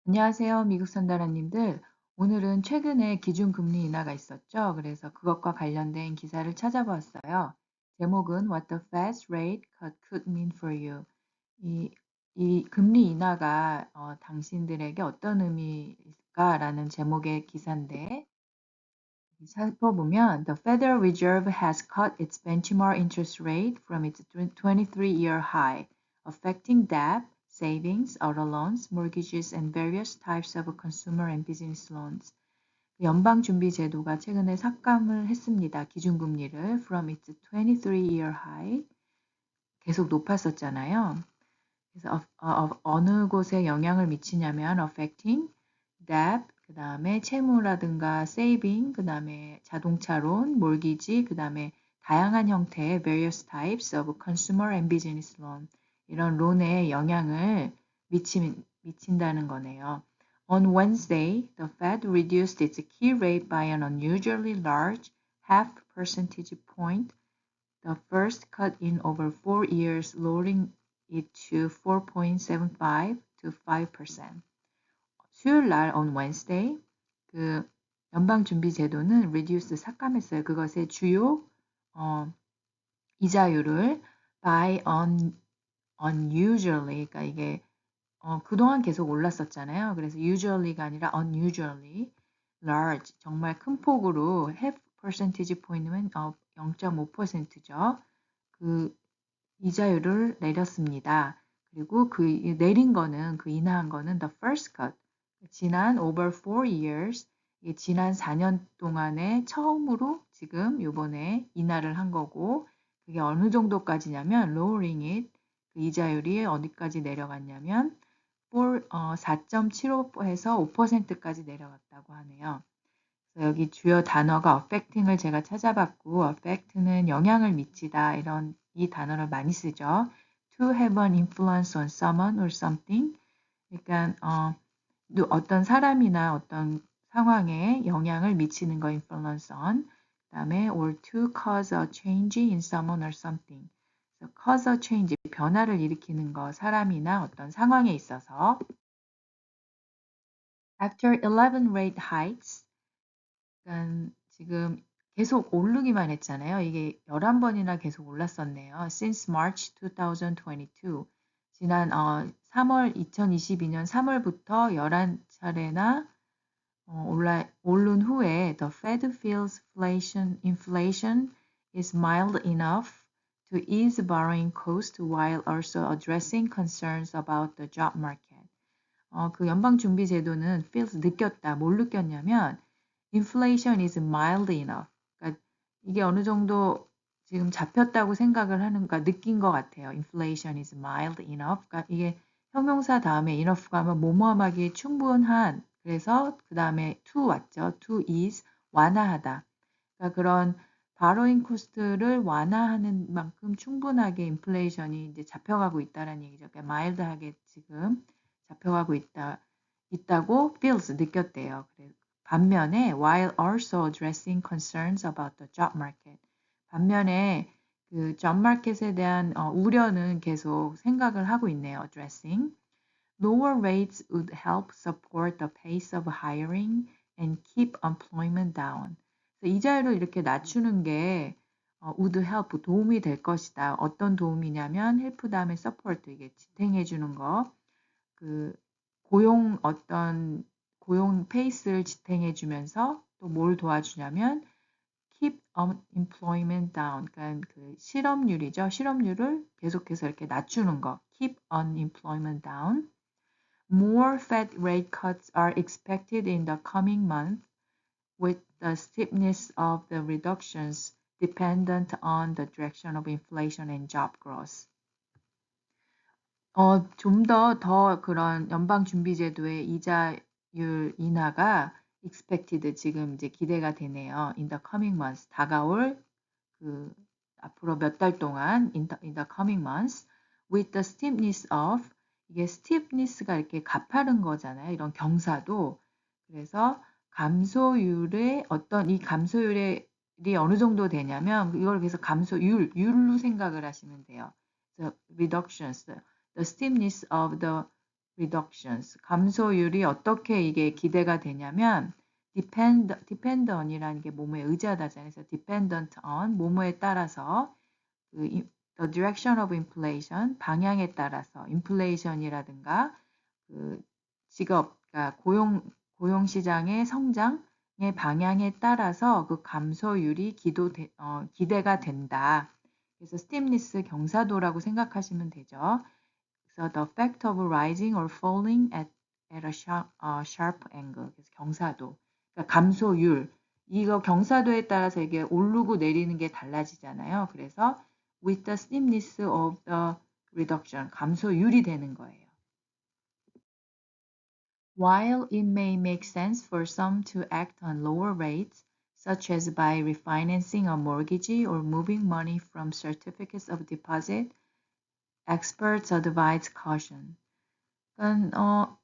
안녕하세요, 미국 선달아님들. 오늘은 최근에 기준금리 인하가 있었죠. 그래서 그것과 관련된 기사를 찾아보았어요. 제목은 What the Fed's rate cut could mean for you. 이, 이 금리 인하가 당신들에게 어떤 의미일까라는 제목의 기사인데, 살펴보면 The Federal Reserve has cut its benchmark interest rate from its 23-year high, affecting debt, savings, auto loans, mortgages, and various types of consumer and business loans. 연방준비제도가 최근에 삭감을 했습니다. 기준금리를 from its 23-year high 계속 높았었잖아요. 그래서 어느 곳에 영향을 미치냐면 affecting debt, 그 다음에 채무라든가 saving, 그 다음에 자동차론, mortgage, 그 다음에 다양한 형태의 various types of consumer and business loan 이런 론에 영향을 미친다는 거네요. On Wednesday, the Fed reduced its key rate by an unusually large half percentage point, the first cut in over 4 years, lowering it to 4.75 to 5%. 수요일 날 on Wednesday 그 연방준비제도는 reduce 삭감했어요. 그것의 주요 이자율을 by unusually, 그러니까 이게 그동안 계속 올랐었잖아요. 그래서 usually가 아니라 unusually large, 정말 큰 폭으로 half percentage point면 0.5%죠. 그 이자율을 내렸습니다. 그리고 그 내린 거는 그 인하한 거는 the first cut. 지난 over 4 years, 지난 4년 동안에 처음으로 지금 요번에 인하를 한 거고 그게 어느 정도까지냐면 lowering it, 그 이자율이 어디까지 내려갔냐면 4.75에서 5%까지 내려갔다고 하네요. 그래서 여기 주요 단어가 affecting을 제가 찾아봤고 affect는 영향을 미치다 이런 이 단어를 많이 쓰죠. To have an influence on someone or something. 그러니까 어떤 사람이나 어떤 상황에 영향을 미치는 거 influence on. 그다음에 or to cause a change in someone or something. 그래서 cause a change, 변화를 일으키는 거, 사람이나 어떤 상황에 있어서. After 11 rate hikes, 그러니까 지금 계속 오르기만 했잖아요. 이게 11번이나 계속 올랐었네요. Since March 2022. 지난 2022년 3월부터 11차례나 오른 후에 the Fed feels inflation is mild enough to ease borrowing costs while also addressing concerns about the job market. 그 연방준비제도는 feels 느꼈다. 뭘 느꼈냐면 inflation is mild enough. 그러니까 이게 어느 정도 지금 잡혔다고 생각을 하는, 그러니까 느낀 것 같아요. inflation is mild enough. 그러니까 이게 형용사 다음에 enough가 하면 뭐뭐하기 충분한. 그래서 그 다음에 to 왔죠. to is 완화하다. 그러니까 그런 borrowing cost를 완화하는 만큼 충분하게 인플레이션이 이제 잡혀가고 있다는 얘기죠. 그러니까 mild하게 지금 잡혀가고 있다고 feels 느꼈대요. 그래서 반면에 while also addressing concerns about the job market. 반면에 그 job market에 대한 우려는 계속 생각을 하고 있네요. addressing. Lower rates would help support the pace of hiring and keep employment down. 그래서 이자율을 이렇게 낮추는 게 would help, 도움이 될 것이다. 어떤 도움이냐면 help 다음에 support, 이게 지탱해 주는 거. 그 고용 페이스를 지탱해 주면서 또 뭘 도와주냐면 keep unemployment down, 그러니까 그 실업률이죠. 실업률을 계속해서 이렇게 낮추는 거. keep unemployment down. More Fed rate cuts are expected in the coming month, with the steepness of the reductions dependent on the direction of inflation and job growth. 좀 더 그런 연방준비제도의 이자율 인하가 expected, 지금 이제 기대가 되네요. In the coming months, 다가올 그 앞으로 몇 달 동안 in the coming months, with the steepness of, 이게 steepness가 이렇게 가파른 거잖아요. 이런 경사도. 그래서 감소율의 어떤 이 감소율이 어느 정도 되냐면 이걸 그래서 감소율로 생각을 하시면 돼요. 그래서 reductions, the steepness of the reductions. 감소율이 어떻게 이게 기대가 되냐면 depend on이라는 게 뭐뭐에 의지하다잖아요. 그래서 dependent on 뭐뭐에 따라서 the direction of inflation 방향에 따라서 inflation이라든가 그 직업 그러니까 고용 시장의 성장의 방향에 따라서 그 감소율이 기대가 된다. 그래서 stimulus 경사도라고 생각하시면 되죠. 그래서 the effect of rising or falling at a sharp angle. 그래서 경사도. 그러니까 감소율. 이거 경사도에 따라서 이게 오르고 내리는 게 달라지잖아요. 그래서 with the steepness of the reduction. 감소율이 되는 거예요. While it may make sense for some to act on lower rates, such as by refinancing a mortgage or moving money from certificates of deposit, experts advise caution. 그러니까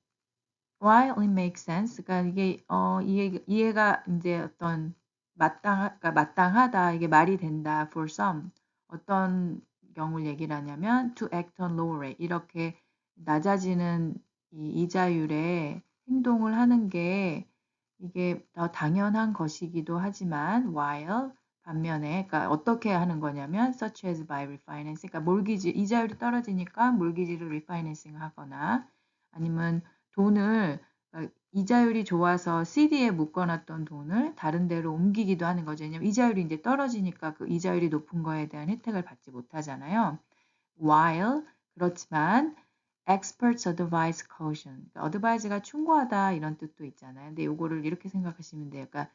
while it makes sense, 그러니까 이게 이해가 이제 어떤 그러니까 마땅하다, 이게 말이 된다. For some, 어떤 경우를 얘기를 하냐면 to act on lower rate, 이렇게 낮아지는 이 이자율에 행동을 하는 게 이게 더 당연한 것이기도 하지만 while 반면에 그러니까 어떻게 하는 거냐면 such as by refinancing, 그러니까 몰기지 이자율이 떨어지니까 몰기지를 리파이낸싱 하거나 아니면 돈을 이자율이 좋아서 CD에 묶어놨던 돈을 다른 데로 옮기기도 하는 거죠. 왜냐면 이자율이 이제 떨어지니까 그 이자율이 높은 거에 대한 혜택을 받지 못하잖아요. While 그렇지만 experts advise caution. 그러니까 advise가 충고하다 이런 뜻도 있잖아요. 근데 요거를 이렇게 생각하시면 돼요. 그러니까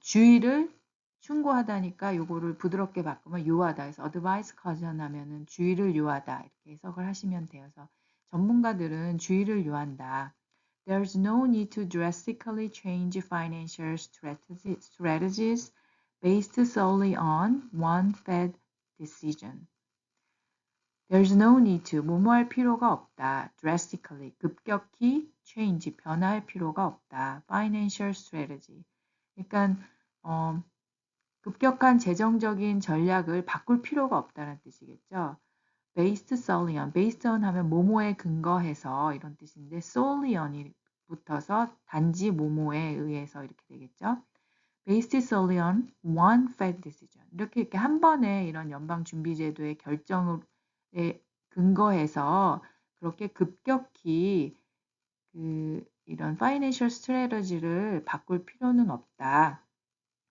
주의를 충고하다니까 요거를 부드럽게 바꾸면 유하다. 그래서 advise caution 하면은 주의를 유하다 이렇게 해석을 하시면 돼요. 그래서 전문가들은 주의를 유한다. There's no need to drastically change financial strategies based solely on one Fed decision. There's no need to 뭐뭐할 필요가 없다. Drastically 급격히 change 변화할 필요가 없다. Financial strategy 그러니까 급격한 재정적인 전략을 바꿀 필요가 없다는 뜻이겠죠. Based solely on, based on 하면 뭐뭐에 근거해서 이런 뜻인데 solely on이 붙어서 단지 뭐뭐에 의해서 이렇게 되겠죠. Based solely on one Fed decision. 이렇게 한 번에 이런 연방준비제도의 결정에 근거해서 그렇게 급격히 이런 financial strategy를 바꿀 필요는 없다.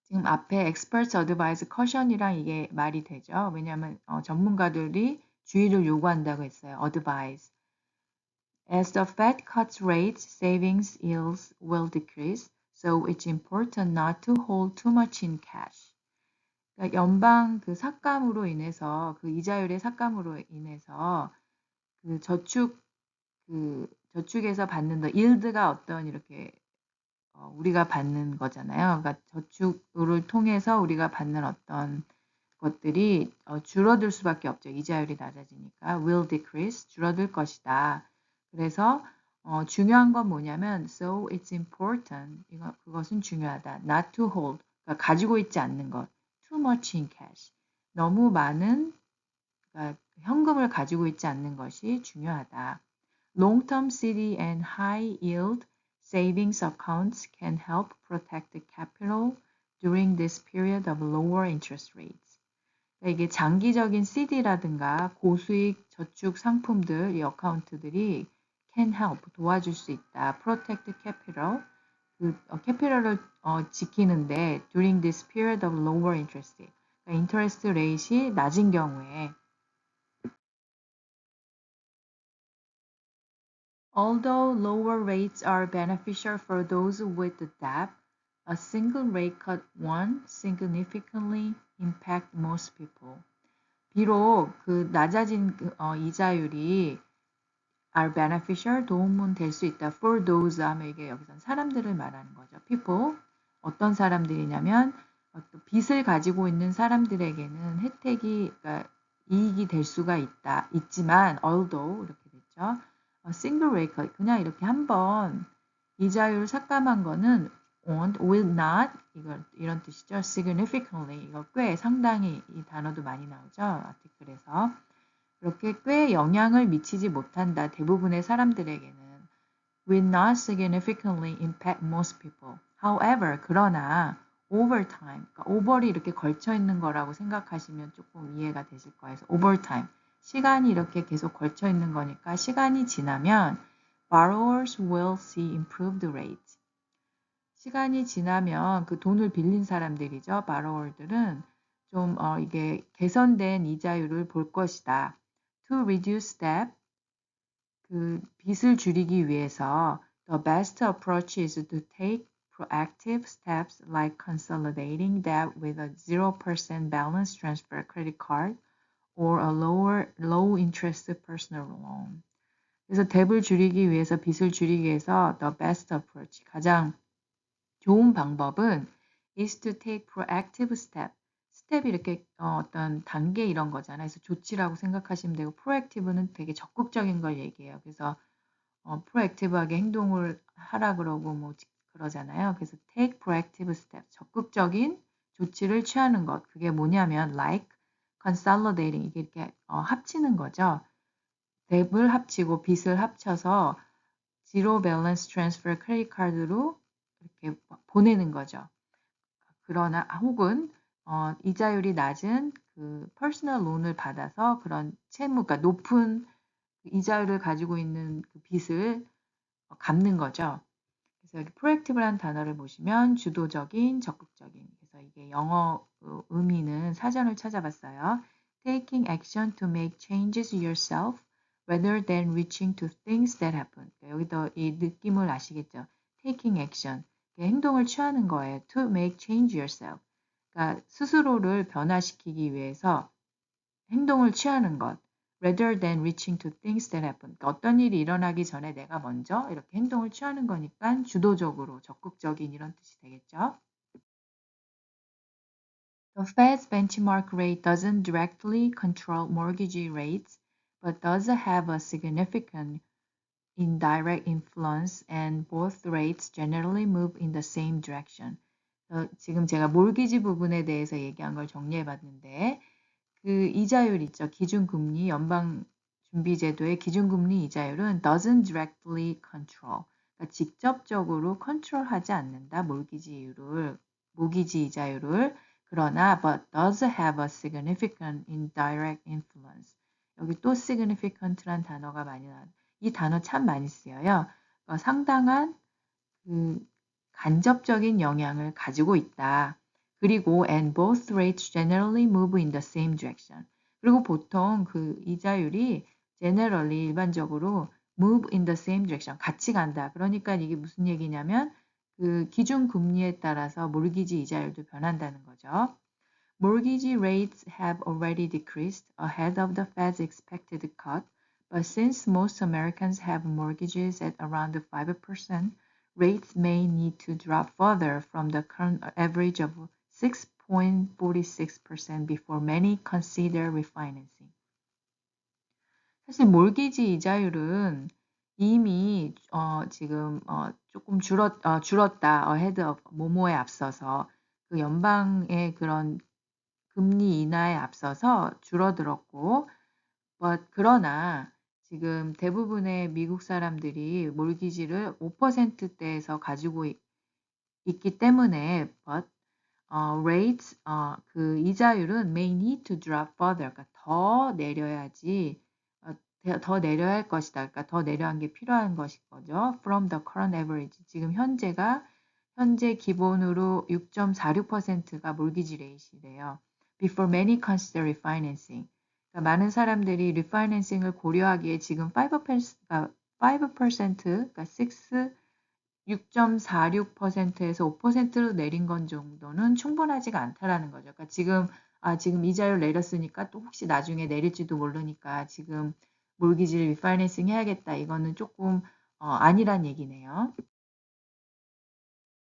지금 앞에 experts advise caution이랑 이게 말이 되죠. 왜냐하면 전문가들이 주의를 요구한다고 했어요. advise. As the Fed cuts rates, savings yields will decrease, so it's important not to hold too much in cash. 그러니까 연방 그 삭감으로 인해서 그 이자율의 삭감으로 인해서 그 저축에서 받는 더 yield가 어떤 이렇게 우리가 받는 거잖아요. 그러니까 저축을 통해서 우리가 받는 어떤 것들이 줄어들 수밖에 없죠. 이자율이 낮아지니까 will decrease 줄어들 것이다. 그래서 중요한 건 뭐냐면 so it's important 그것은 중요하다. not to hold 그러니까 가지고 있지 않는 것. too much in cash 너무 많은 그러니까 현금을 가지고 있지 않는 것이 중요하다. Long-term CD and high-yield savings accounts can help protect the capital during this period of lower interest rates. 그러니까 이게 장기적인 CD라든가 고수익 저축 상품들, 이 어카운트들이 can help 도와줄 수 있다. protect capital 캐피럴을 지키는데 during this period of lower interest rate. 그러니까 인터레스트 레이트이 낮은 경우에 Although lower rates are beneficial for those with debt, a single rate cut won't significantly impact most people. 비록 그 낮아진 이자율이 are beneficial 도움은 될 수 있다. For those 하면 이게 여기서 사람들을 말하는 거죠. People 어떤 사람들이냐면 빚을 가지고 있는 사람들에게는 혜택이 그러니까 이익이 될 수가 있지만 although 이렇게 됐죠. single rate cut 그냥 이렇게 한번 이자율 삭감한 거는 won't, will not 이런 뜻이죠. significantly 이거 꽤 상당히 이 단어도 많이 나오죠. 아티클에서 그렇게 꽤 영향을 미치지 못한다. 대부분의 사람들에게는. will not significantly impact most people. However, 그러나 over time, 그러니까 over이 이렇게 걸쳐 있는 거라고 생각하시면 조금 이해가 되실 거예요. 그래서 over time, 시간이 이렇게 계속 걸쳐 있는 거니까 시간이 지나면 borrowers will see improved rates. 시간이 지나면 그 돈을 빌린 사람들이죠. borrower들은 좀 이게 개선된 이자율을 볼 것이다. To reduce debt, 그 빚을 줄이기 위해서 the best approach is to take proactive steps like consolidating debt with a 0% balance transfer credit card or a low interest personal loan. 그래서 뎁을 줄이기 위해서 빚을 줄이기 위해서 the best approach, 가장 좋은 방법은 is to take proactive step. 스텝이 이렇게 어떤 단계 이런 거잖아요. 그래서 조치라고 생각하시면 되고 proactive는 되게 적극적인 걸 얘기해요. 그래서 proactive하게 행동을 하라 그러고 뭐 그러잖아요. 그래서 take proactive step, 적극적인 조치를 취하는 것. 그게 뭐냐면 like consolidating, 이게 이렇게 합치는 거죠. 뎁을 합치고 빚을 합쳐서 zero balance transfer 크레딧 카드로 이렇게 보내는 거죠. 그러나 혹은 이자율이 낮은 그 퍼스널 론을 받아서 그런 채무, 그러니까 높은 이자율을 가지고 있는 그 빚을 갚는 거죠. 그래서 여기 proactive라는 단어를 보시면 주도적인, 적극적인. 그래서 이게 영어 의미는 사전을 찾아봤어요. Taking action to make changes yourself rather than reaching to things that happen. 여기서 이 느낌을 아시겠죠? Taking action. 행동을 취하는 거예요. To make change yourself. 그러니까 스스로를 변화시키기 위해서 행동을 취하는 것. rather than reaching to things that happen. 그러니까 어떤 일이 일어나기 전에 내가 먼저 이렇게 행동을 취하는 거니까 주도적으로, 적극적인 이런 뜻이 되겠죠. The Fed's benchmark rate doesn't directly control mortgage rates, but does have a significant indirect influence, and both rates generally move in the same direction. 지금 제가 몰기지 부분에 대해서 얘기한 걸 정리해 봤는데 그 이자율 있죠. 기준금리, 연방준비제도의 기준금리 이자율은 doesn't directly control, 그러니까 직접적으로 컨트롤하지 않는다. 모기지 이자율을. 그러나 but does have a significant indirect influence. 여기 또 significant란 단어가 많이 나와요. 이 단어 참 많이 쓰여요. 상당한 그 간접적인 영향을 가지고 있다. 그리고 and both rates generally move in the same direction. 그리고 보통 그 이자율이 generally 일반적으로 move in the same direction, 같이 간다. 그러니까 이게 무슨 얘기냐면 그 기준 금리에 따라서 몰기지 이자율도 변한다는 거죠. Mortgage rates have already decreased ahead of the Fed's expected cut, but since most Americans have mortgages at around 5%, rates may need to drop further from the current average of 6.46% before many consider refinancing. 사실 몰기지 이자율은 이미 지금 조금 줄었다. ahead of 뭐뭐에 앞서서 그 연방의 그런 금리 인하에 앞서서 줄어들었고, 그러나 지금 대부분의 미국 사람들이 몰기지를 5%대에서 가지고 있기 때문에 rates, 그 이자율은 may need to drop further, 그러니까 더 내려야지, 더 내려야 할 것이다. 그러니까 더 내려간 게 필요한 것인 거죠. From the current average. 지금 현재 기본으로 6.46%가 몰기지 레이시래요. Before many consider refinancing. 그러니까 많은 사람들이 리파이낸싱을 고려하기에 지금 5%가 5%, 그러니까 6.46%에서 5%로 내린 건 정도는 충분하지가 않다라는 거죠. 그러니까 지금 이자율 내렸으니까 또 혹시 나중에 내릴지도 모르니까 지금 몰기지를 리파이낸싱 해야겠다. 이거는 조금 아니란 얘기네요.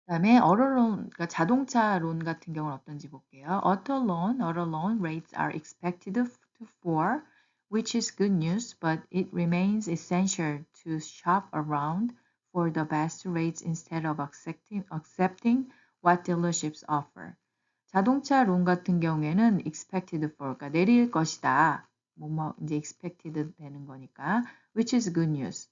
그다음에 auto-loan, 그러니까 자동차 론 같은 경우는 어떤지 볼게요. auto-loan rates are expected to fall, which is good news, but it remains essential to shop around for the best rates instead of accepting what dealerships offer. 자동차 론 같은 경우에는 expected fall, 그러니까 내릴 것이다. 뭐뭐 이제 expected 되는 거니까 which is good news.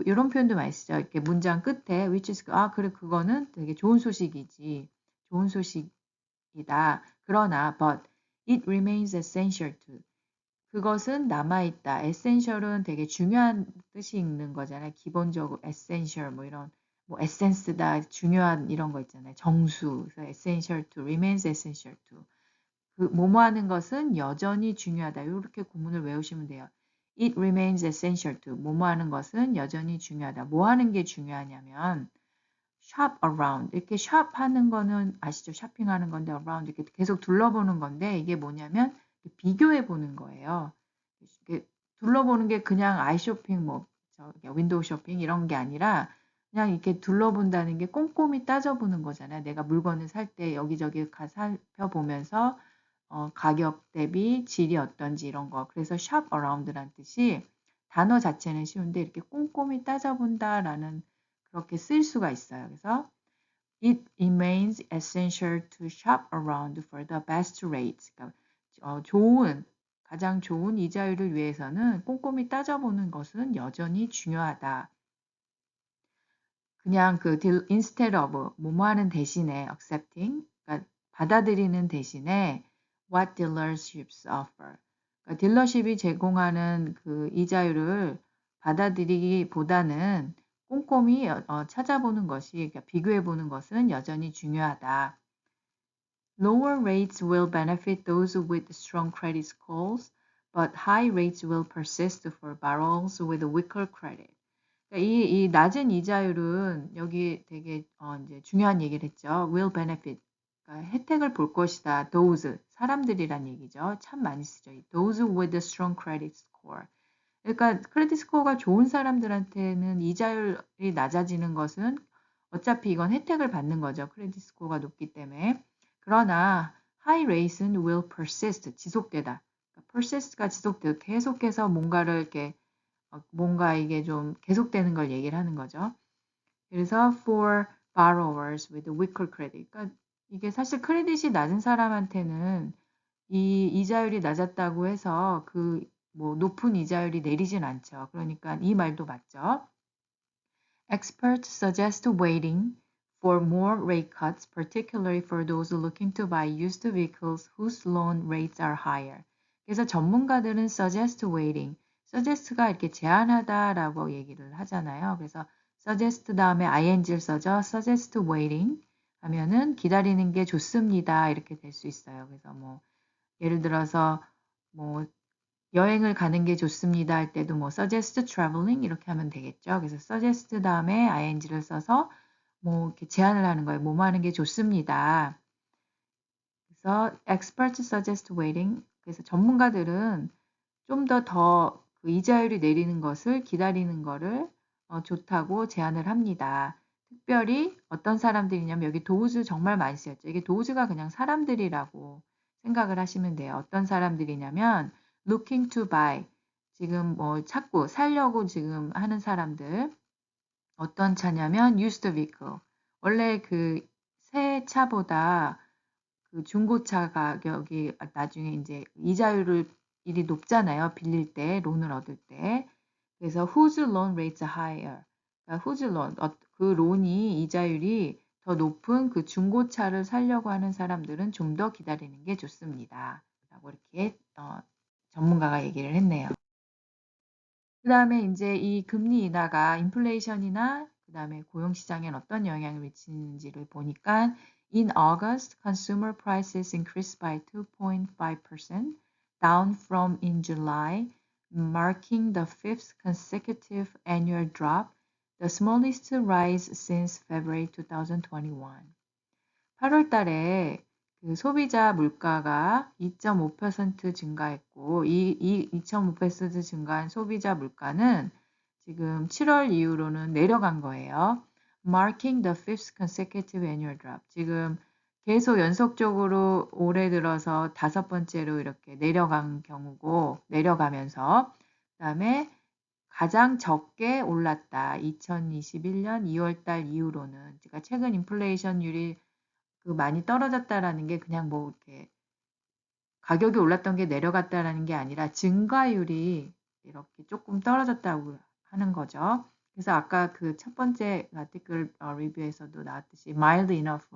요런 표현도 많이 쓰죠. 이렇게 문장 끝에 which is 그래 그거는 되게 좋은 소식이지. 좋은 소식이다. 그러나 but it remains essential to. 그것은 남아있다. essential은 되게 중요한 뜻이 있는 거잖아요. 기본적으로 essential 뭐 이런 뭐 essence다 중요한 이런 거 있잖아요. 정수. 그래서 essential to remains essential to. 그 뭐뭐 하는 것은 여전히 중요하다. 이렇게 구문을 외우시면 돼요. It remains essential to. 뭐뭐 하는 것은 여전히 중요하다. 뭐 하는 게 중요하냐면 shop around. 이렇게 shop 하는 거는 아시죠? 쇼핑하는 건데 around 이렇게 계속 둘러보는 건데 이게 뭐냐면 비교해 보는 거예요. 이렇게 둘러보는 게 그냥 아이 쇼핑 뭐 윈도우 쇼핑 이런 게 아니라 그냥 이렇게 둘러본다는 게 꼼꼼히 따져보는 거잖아요. 내가 물건을 살 때 여기저기 가 살펴보면서 가격 대비 질이 어떤지 이런 거. 그래서 shop around란 뜻이 단어 자체는 쉬운데 이렇게 꼼꼼히 따져본다라는 그렇게 쓸 수가 있어요. 그래서 it remains essential to shop around for the best rates. 그러니까 가장 좋은 이자율을 위해서는 꼼꼼히 따져보는 것은 여전히 중요하다. 그냥 instead of 뭐뭐 하는 대신에 accepting, 그러니까 받아들이는 대신에 what dealerships offer. 그러니까 딜러십이 제공하는 그 이자율을 받아들이기보다는 꼼꼼히 찾아보는 것이, 그러니까 비교해 보는 것은 여전히 중요하다. Lower rates will benefit those with strong credit scores, but high rates will persist for borrowers with weaker credit. 그러니까 이 낮은 이자율은 여기 되게 이제 중요한 얘기를 했죠. will benefit. 그러니까 혜택을 볼 것이다. those 사람들이란 얘기죠. 참 많이 쓰죠. those with a strong credit score. 그러니까 크레딧 스코어가 좋은 사람들한테는 이자율이 낮아지는 것은 어차피 이건 혜택을 받는 거죠. 크레딧 스코어가 높기 때문에. 그러나 high rate는 will persist 지속되다. 그러니까 persist가 지속되고 계속해서 뭔가를 이렇게 뭔가 이게 좀 계속되는 걸 얘기를 하는 거죠. 그래서 for borrowers with weaker credit. 그러니까 이게 사실 크레딧이 낮은 사람한테는 이 이자율이 낮았다고 해서 뭐 높은 이자율이 내리진 않죠. 그러니까 이 말도 맞죠. Experts suggest waiting for more rate cuts, particularly for those looking to buy used vehicles whose loan rates are higher. 그래서 전문가들은 suggest waiting, suggest가 이렇게 제안하다라고 얘기를 하잖아요. 그래서 suggest 다음에 ing를 써죠. suggest waiting 하면은 기다리는 게 좋습니다. 이렇게 될 수 있어요. 그래서 뭐 예를 들어서 뭐 여행을 가는 게 좋습니다 할 때도 뭐 suggest traveling 이렇게 하면 되겠죠. 그래서 suggest 다음에 ing를 써서 뭐 이렇게 제안을 하는 거예요. 뭐뭐 하는 게 좋습니다. 그래서 experts suggest waiting. 그래서 전문가들은 좀 더 그 이자율이 내리는 것을 기다리는 거를 좋다고 제안을 합니다. 특별히 어떤 사람들이냐면 여기 those 정말 많이 쓰였죠. 이게 those가 그냥 사람들이라고 생각을 하시면 돼요. 어떤 사람들이냐면 looking to buy 지금 뭐 찾고 살려고 지금 하는 사람들 어떤 차냐면 used vehicle 원래 새 차보다 그 중고차 가격이 나중에 이제 이자율을 일이 높잖아요. 빌릴 때, 론을 얻을 때. 그래서 whose loan rates are higher. 그러니까 whose loan, 그 론이 이자율이 더 높은 그 중고차를 사려고 하는 사람들은 좀 더 기다리는 게 좋습니다. 라고 이렇게 전문가가 얘기를 했네요. 그 다음에 이제 이 금리 인하가 인플레이션이나 그 다음에 고용시장에 어떤 영향을 미치는지를 보니까 In August, consumer prices increased by 2.5%, down from in July, marking the fifth consecutive annual drop, the smallest rise since February 2021. 8월 달에 그 소비자 물가가 2.5% 증가했고, 이 2.5% 증가한 소비자 물가는 지금 7월 이후로는 내려간 거예요. Marking the fifth consecutive annual drop. 지금 계속 연속적으로 올해 들어서 5번째로 이렇게 내려간 경우고, 내려가면서, 그 다음에 가장 적게 올랐다. 2021년 2월 달 이후로는. 그러니까 최근 인플레이션율이 많이 떨어졌다라는 게 그냥 뭐 이렇게 가격이 올랐던 게 내려갔다라는 게 아니라 증가율이 이렇게 조금 떨어졌다고 하는 거죠. 그래서 아까 그 첫 번째 아티클 리뷰에서도 나왔듯이 mild enough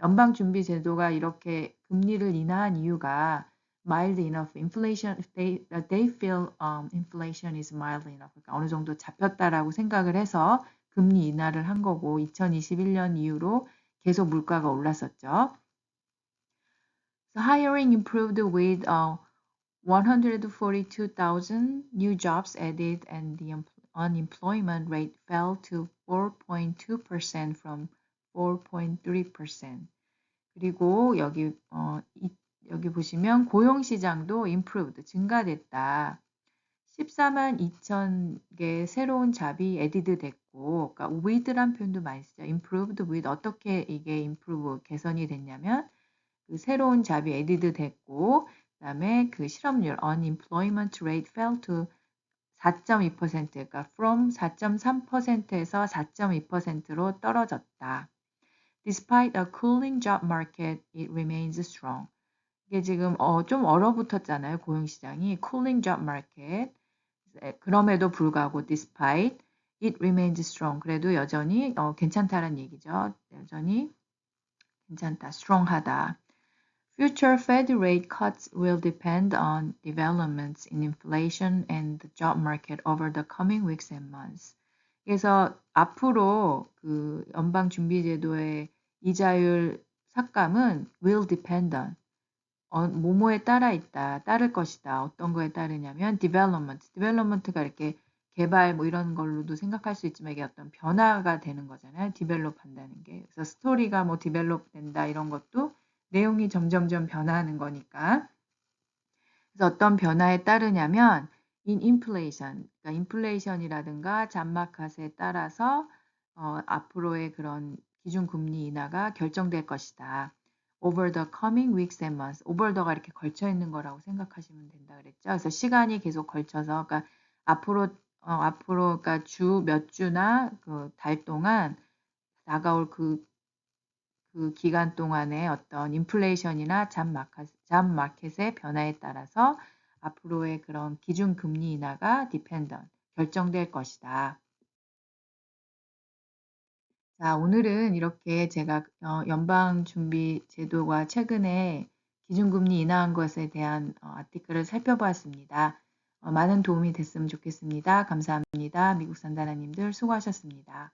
연방준비제도가 이렇게 금리를 인하한 이유가 mild enough inflation they feel inflation is mild enough 그러니까 어느 정도 잡혔다라고 생각을 해서 금리 인하를 한 거고 2021년 이후로 계속 물가가 올랐었죠. So hiring improved with 142,000 new jobs added and the unemployment rate fell to 4.2% from 4.3%. 그리고 여기 보시면 고용시장도 improved, 증가됐다. 14만 2천 개 새로운 잡이 added 됐고, 그러니까 with란 표현도 많이 쓰죠. improved with 어떻게 이게 improve 개선이 됐냐면 그 새로운 잡이 added 됐고, 그다음에 그 실업률 unemployment rate fell to 4.2%, 그러니까 from 4.3%에서 4.2%로 떨어졌다. Despite a cooling job market, it remains strong. 이게 지금 좀 얼어붙었잖아요. 고용시장이 cooling job market. 그럼에도 불구하고 despite it remains strong. 그래도 여전히 괜찮다라는 얘기죠. 여전히 괜찮다, strong하다. Future Fed rate cuts will depend on developments in inflation and the job market over the coming weeks and months. 그래서 앞으로 그 연방준비제도의 이자율 삭감은 will depend on 뭐뭐에 따라 있다, 따를 것이다. 어떤 거에 따르냐면 development가 이렇게 개발 뭐 이런 걸로도 생각할 수 있지만 이게 어떤 변화가 되는 거잖아요. develop 한다는 게. 그래서 스토리가 뭐 develop 된다 이런 것도 내용이 점점점 변화하는 거니까. 그래서 어떤 변화에 따르냐면 in inflation, 그러니까 인플레이션이라든가 잔마켓에 따라서 앞으로의 그런 기준금리 인하가 결정될 것이다. over the coming weeks and months. over the가 이렇게 걸쳐 있는 거라고 생각하시면 된다 그랬죠. 그래서 시간이 계속 걸쳐서 그러니까 앞으로 그러니까 주 몇 주나 그 달 동안 다가올 그 기간 동안의 어떤 인플레이션이나 잡마켓의 변화에 따라서 앞으로의 그런 기준 금리 인하가 dependent, 결정될 것이다. 자, 오늘은 이렇게 제가 연방준비제도가 최근에 기준금리 인하한 것에 대한 아티클을 살펴보았습니다. 많은 도움이 됐으면 좋겠습니다. 감사합니다. 미국 산다라님들 수고하셨습니다.